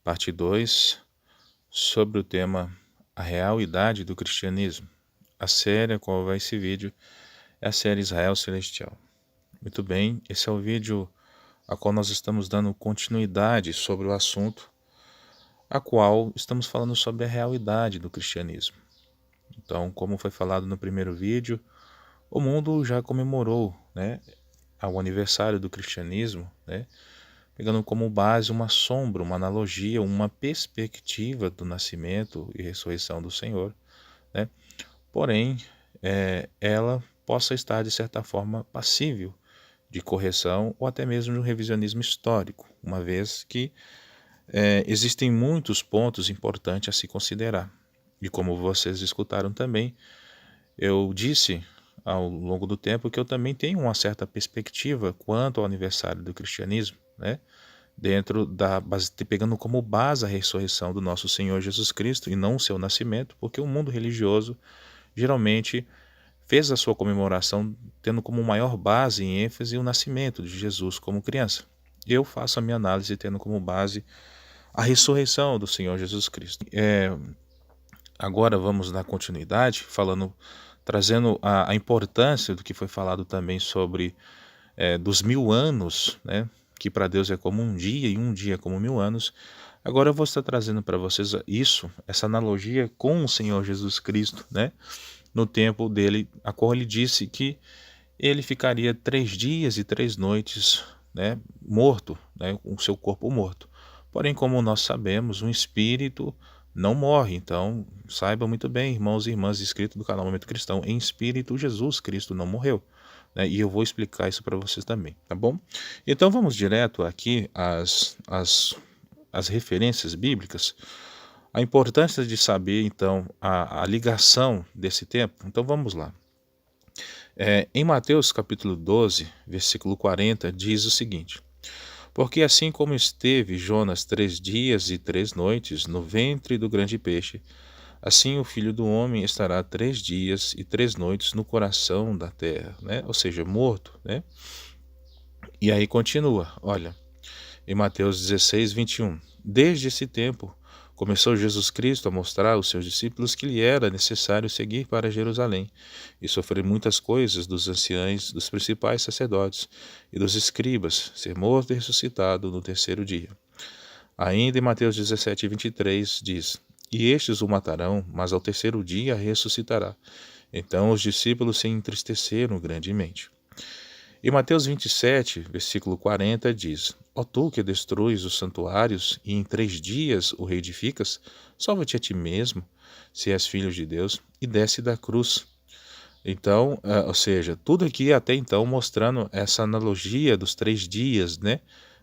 parte 2, sobre o tema A Real Idade do Cristianismo. A série a qual vai esse vídeo é a série Israel Celestial. Muito bem, esse é o vídeo a qual nós estamos dando continuidade sobre o assunto, a qual estamos falando sobre a real idade do cristianismo. Então, como foi falado no primeiro vídeo, o mundo já comemorou, o aniversário do cristianismo, pegando como base uma sombra, uma analogia, uma perspectiva do nascimento e ressurreição do Senhor, porém, ela possa estar, de certa forma, passível de correção ou até mesmo de um revisionismo histórico, uma vez que existem muitos pontos importantes a se considerar. E como vocês escutaram também, eu disse ao longo do tempo que eu também tenho uma certa perspectiva quanto ao aniversário do cristianismo, dentro da base, pegando como base a ressurreição do nosso Senhor Jesus Cristo e não o seu nascimento, porque o mundo religioso geralmente fez a sua comemoração tendo como maior base e ênfase o nascimento de Jesus como criança. Eu faço a minha análise tendo como base a ressurreição do Senhor Jesus Cristo. Agora vamos dar continuidade, trazendo a importância do que foi falado também sobre dos 1000 anos, que para Deus é como um dia e um dia como 1000 anos. Agora eu vou estar trazendo para vocês essa analogia com o Senhor Jesus Cristo, no tempo dele, a qual ele disse que ele ficaria 3 dias e 3 noites, morto, com o seu corpo morto. Porém, como nós sabemos, um espírito não morre. Então, saiba muito bem, irmãos e irmãs inscritos do canal Momento Cristão, em espírito Jesus Cristo não morreu. E eu vou explicar isso para vocês também, tá bom? Então vamos direto aqui às referências bíblicas. A importância de saber, então, a ligação desse tempo. Então vamos lá. Em Mateus capítulo 12, versículo 40, diz o seguinte: Porque assim como esteve Jonas 3 dias e 3 noites no ventre do grande peixe, assim o Filho do Homem estará 3 dias e 3 noites no coração da terra, ou seja, morto. E aí continua, olha, em Mateus 16, 21. Desde esse tempo, começou Jesus Cristo a mostrar aos seus discípulos que lhe era necessário seguir para Jerusalém e sofrer muitas coisas dos anciãos, dos principais sacerdotes e dos escribas, ser morto e ressuscitado no terceiro dia. Ainda em Mateus 17, 23, diz: E estes o matarão, mas ao terceiro dia ressuscitará. Então os discípulos se entristeceram grandemente. Em Mateus 27, versículo 40, diz: Ó tu que destruis os santuários e em 3 dias o reedificas, salva-te a ti mesmo, se és filho de Deus, e desce da cruz. Então, ou seja, tudo aqui até então mostrando essa analogia dos 3 dias,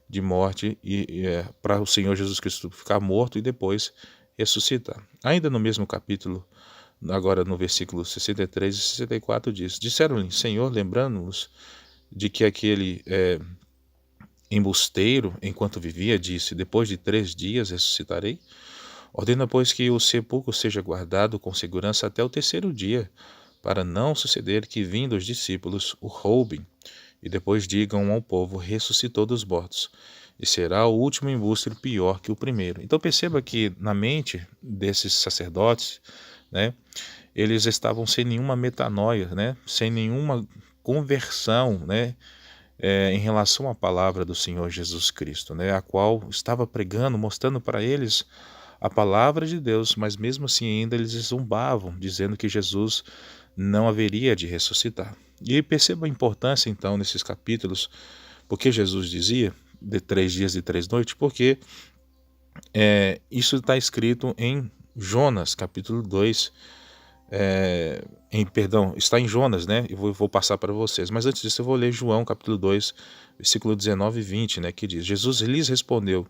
de morte para o Senhor Jesus Cristo ficar morto e depois ressuscitar. Ainda no mesmo capítulo, agora no versículo 63 e 64 diz: Disseram-lhe, Senhor, lembrando-nos de que aquele embusteiro, enquanto vivia, disse: Depois de 3 dias ressuscitarei. Ordena, pois, que o sepulcro seja guardado com segurança até o terceiro dia, para não suceder que, vindo os discípulos, o roubem, e depois digam ao povo: ressuscitou dos mortos, e será o último embuste pior que o primeiro. Então perceba que na mente desses sacerdotes, eles estavam sem nenhuma metanoia, sem nenhuma conversão, em relação à palavra do Senhor Jesus Cristo, a qual estava pregando, mostrando para eles a palavra de Deus, mas mesmo assim ainda eles zombavam, dizendo que Jesus não haveria de ressuscitar. E perceba a importância então nesses capítulos, porque Jesus dizia de 3 dias e 3 noites, porque isso está escrito em Jonas, capítulo 2, está em Jonas, eu vou passar para vocês, mas antes disso eu vou ler João capítulo 2, versículo 19 e 20, que diz: Jesus lhes respondeu: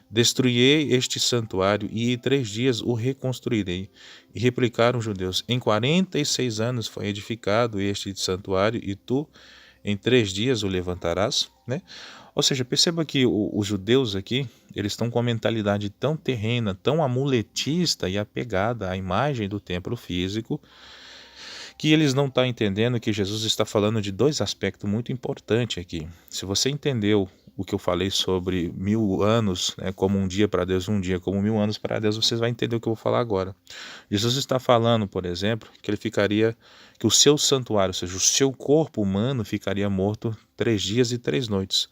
Destruirei este santuário e em 3 dias o reconstruirei. E replicaram os judeus: Em 46 anos foi edificado este santuário e tu em 3 dias o levantarás? Ou seja, perceba que os judeus aqui, eles estão com uma mentalidade tão terrena, tão amuletista e apegada à imagem do templo físico, que eles não estão entendendo que Jesus está falando de dois aspectos muito importantes aqui. Se você entendeu o que eu falei sobre 1000 anos, né, como um dia para Deus, um dia como 1000 anos para Deus, você vai entender o que eu vou falar agora. Jesus está falando, por exemplo, que que o seu santuário, ou seja, o seu corpo humano ficaria morto 3 dias e 3 noites.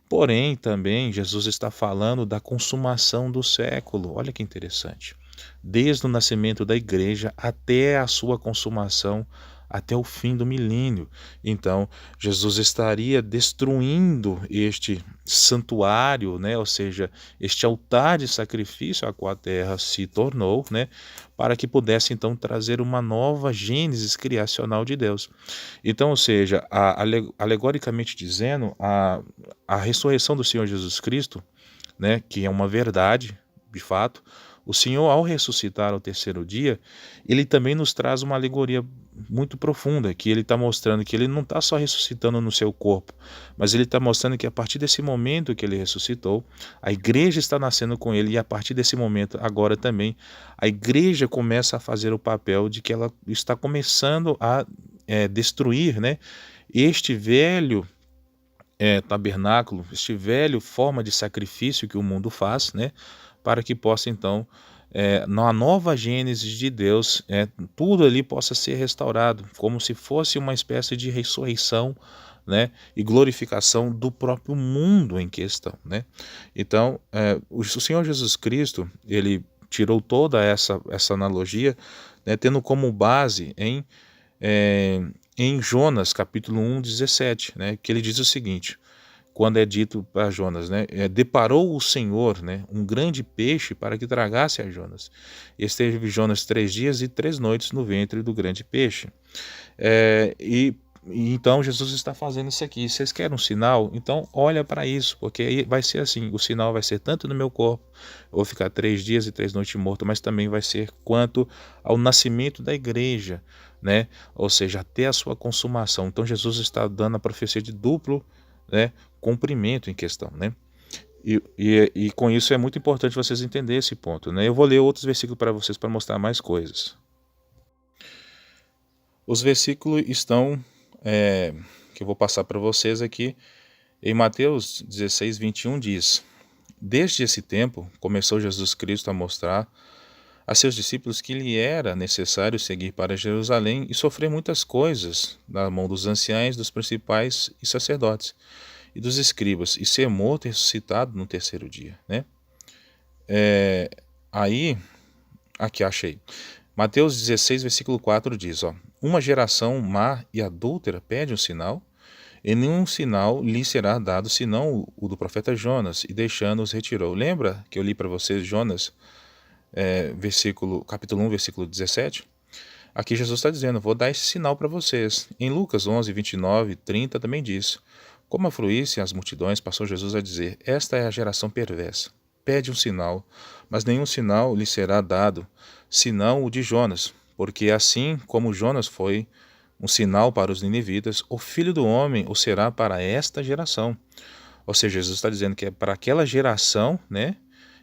Porém, também Jesus está falando da consumação do século. Olha que interessante. Desde o nascimento da igreja até a sua consumação, até o fim do milênio. Então, Jesus estaria destruindo este santuário, né? Ou seja, este altar de sacrifício a qual a terra se tornou, né? Para que pudesse então trazer uma nova gênesis criacional de Deus. Então, ou seja, alegoricamente dizendo, a ressurreição do Senhor Jesus Cristo, né, que é uma verdade, de fato, o Senhor, ao ressuscitar ao terceiro dia, ele também nos traz uma alegoria muito profunda, que ele está mostrando que ele não está só ressuscitando no seu corpo, mas ele está mostrando que a partir desse momento que ele ressuscitou, a igreja está nascendo com ele, e a partir desse momento, agora também, a igreja começa a fazer o papel de que ela está começando a destruir, né, este velho tabernáculo, este velho forma de sacrifício que o mundo faz, né, para que possa então, na nova gênese de Deus, tudo ali possa ser restaurado, como se fosse uma espécie de ressurreição, né, e glorificação do próprio mundo em questão, né. Então, o Senhor Jesus Cristo, ele tirou toda essa analogia, né, tendo como base em Jonas, capítulo 1, 17, né, que ele diz o seguinte, quando é dito para Jonas, né, deparou o Senhor, né, um grande peixe para que tragasse a Jonas. E esteve Jonas 3 dias e 3 noites no ventre do grande peixe. E então Jesus está fazendo isso aqui. Vocês querem um sinal? Então olha para isso, porque aí vai ser assim, o sinal vai ser tanto no meu corpo, eu vou ficar 3 dias e 3 noites morto, mas também vai ser quanto ao nascimento da igreja, né? Ou seja, até a sua consumação. Então Jesus está dando a profecia de duplo, né, cumprimento em questão, né? E com isso é muito importante vocês entenderem esse ponto, né? Eu vou ler outros versículos para vocês para mostrar mais coisas. Os versículos estão, que eu vou passar para vocês aqui, em Mateus 16, 21 diz: Desde esse tempo começou Jesus Cristo a mostrar a seus discípulos que lhe era necessário seguir para Jerusalém e sofrer muitas coisas na mão dos anciãos, dos principais e sacerdotes e dos escribas, e ser morto e ressuscitado no terceiro dia, né? Aí, aqui achei. Mateus 16, versículo 4 diz, uma geração má e adúltera pede um sinal, e nenhum sinal lhe será dado, senão o do profeta Jonas, e deixando-os retirou. Lembra que eu li para vocês Jonas, capítulo 1, versículo 17? Aqui Jesus está dizendo, vou dar esse sinal para vocês. Em Lucas 11, 29, 30 também diz, como afluíssem as multidões, passou Jesus a dizer, esta é a geração perversa. Pede um sinal, mas nenhum sinal lhe será dado, senão o de Jonas, porque assim como Jonas foi um sinal para os ninivitas, o Filho do Homem o será para esta geração. Ou seja, Jesus está dizendo que é para aquela geração, né,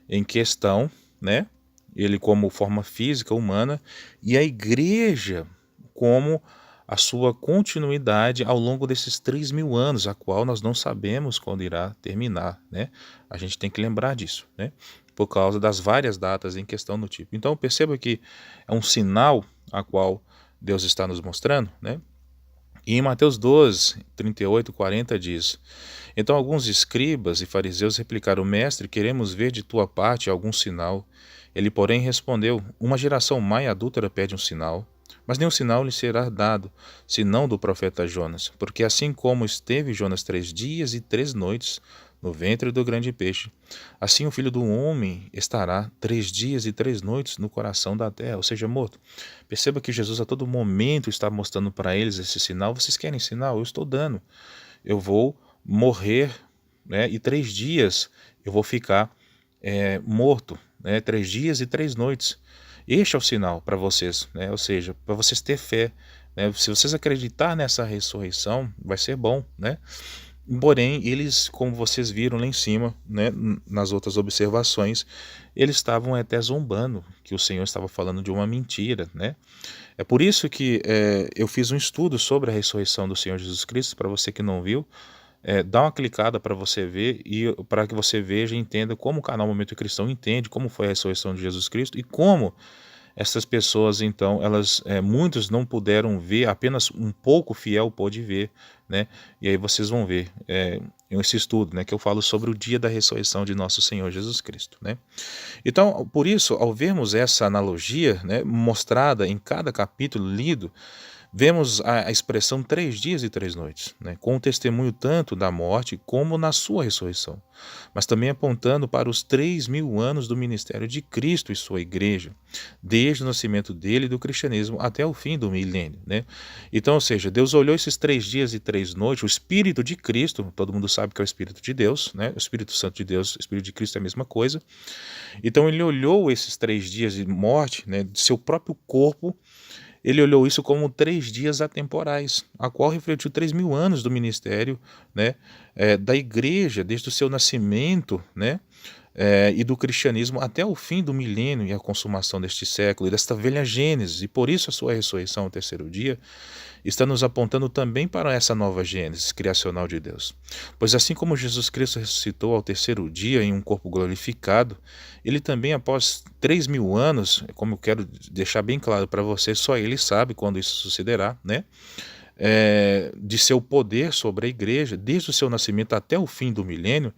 em questão, né, ele como forma física, humana, e a igreja como a sua continuidade ao longo desses 3.000 anos, a qual nós não sabemos quando irá terminar, né? A gente tem que lembrar disso, né? Por causa das várias datas em questão no tipo. Então perceba que é um sinal a qual Deus está nos mostrando, né? E em Mateus 12, 38, 40 diz, então alguns escribas e fariseus replicaram, mestre, queremos ver de tua parte algum sinal. Ele, porém, respondeu, uma geração má e adúltera pede um sinal, mas nenhum sinal lhe será dado, senão do profeta Jonas, porque assim como esteve Jonas 3 dias e 3 noites no ventre do grande peixe, assim o Filho do Homem estará 3 dias e 3 noites no coração da terra, ou seja, morto. Perceba que Jesus a todo momento está mostrando para eles esse sinal. Vocês querem sinal? Eu estou dando. Eu vou morrer, né, e 3 dias eu vou ficar morto, né, 3 dias e 3 noites. Este é o sinal para vocês, né? Ou seja, para vocês ter fé, né? Se vocês acreditar nessa ressurreição, vai ser bom, né? Porém, eles, como vocês viram lá em cima, né, nas outras observações, eles estavam até zombando que o Senhor estava falando de uma mentira, né? É por isso que eu fiz um estudo sobre a ressurreição do Senhor Jesus Cristo. Para você que não viu, dá uma clicada para você ver e para que você veja e entenda como o canal Momento Cristão entende como foi a ressurreição de Jesus Cristo e como essas pessoas, então, muitos não puderam ver, apenas um pouco fiel pôde ver, né? E aí vocês vão ver esse estudo, né, que eu falo sobre o dia da ressurreição de nosso Senhor Jesus Cristo, né? Então, por isso, ao vermos essa analogia, né, mostrada em cada capítulo lido, vemos a expressão 3 dias e 3 noites, né, com o testemunho tanto da morte como na sua ressurreição, mas também apontando para os 3.000 anos do ministério de Cristo e sua igreja, desde o nascimento dele e do cristianismo até o fim do milênio, né? Então, ou seja, Deus olhou esses 3 dias e 3 noites, o Espírito de Cristo, todo mundo sabe que é o Espírito de Deus, né? O Espírito Santo de Deus, o Espírito de Cristo é a mesma coisa. Então ele olhou esses 3 dias de morte, né, de seu próprio corpo. Ele olhou isso como 3 dias atemporais, a qual refletiu 3.000 anos do ministério, né, da igreja, desde o seu nascimento, né, e do cristianismo até o fim do milênio e a consumação deste século, e desta velha Gênesis, e por isso a sua ressurreição ao terceiro dia está nos apontando também para essa nova Gênesis criacional de Deus. Pois assim como Jesus Cristo ressuscitou ao terceiro dia em um corpo glorificado, ele também após 3.000 anos, como eu quero deixar bem claro para você, só ele sabe quando isso sucederá, né? De seu poder sobre a igreja, desde o seu nascimento até o fim do milênio,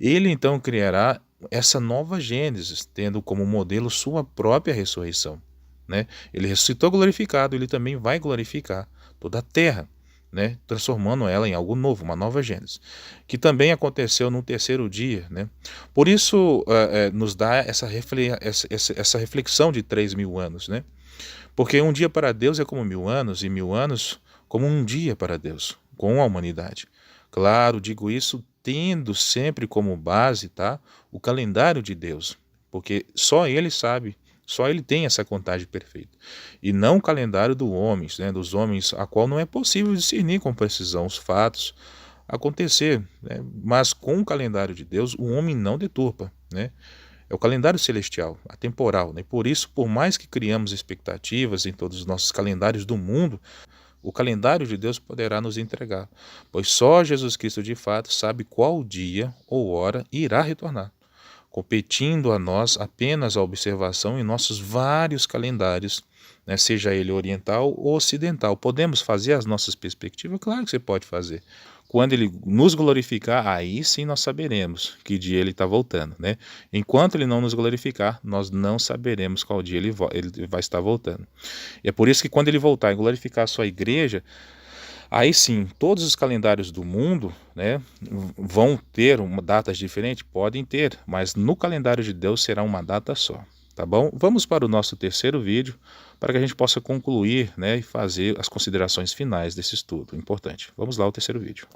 ele então criará essa nova Gênesis, tendo como modelo sua própria ressurreição, né? Ele ressuscitou glorificado, ele também vai glorificar toda a terra, né? Transformando ela em algo novo, uma nova Gênesis, que também aconteceu no terceiro dia, né? Por isso nos dá essa reflexão de 3.000 anos, né? Porque um dia para Deus é como 1.000 anos, e 1.000 anos como um dia para Deus, com a humanidade. Claro, digo isso tendo sempre como base, tá, o calendário de Deus, porque só Ele sabe, só Ele tem essa contagem perfeita, e não o calendário dos homens, a qual não é possível discernir com precisão os fatos acontecer, né? Mas com o calendário de Deus, o homem não deturpa, né? É o calendário celestial, atemporal, né? Por isso, por mais que criamos expectativas em todos os nossos calendários do mundo, o calendário de Deus poderá nos entregar, pois só Jesus Cristo de fato sabe qual dia ou hora irá retornar, competindo a nós apenas a observação em nossos vários calendários, né, seja ele oriental ou ocidental. Podemos fazer as nossas perspectivas? Claro que você pode fazer. Quando ele nos glorificar, aí sim nós saberemos que dia ele está voltando, né? Enquanto ele não nos glorificar, nós não saberemos qual dia ele vai estar voltando. E é por isso que quando ele voltar e glorificar a sua igreja, aí sim, todos os calendários do mundo, né, vão ter datas diferentes? Podem ter, mas no calendário de Deus será uma data só, tá bom? Vamos para o nosso terceiro vídeo, para que a gente possa concluir, né, e fazer as considerações finais desse estudo importante. Vamos lá ao terceiro vídeo.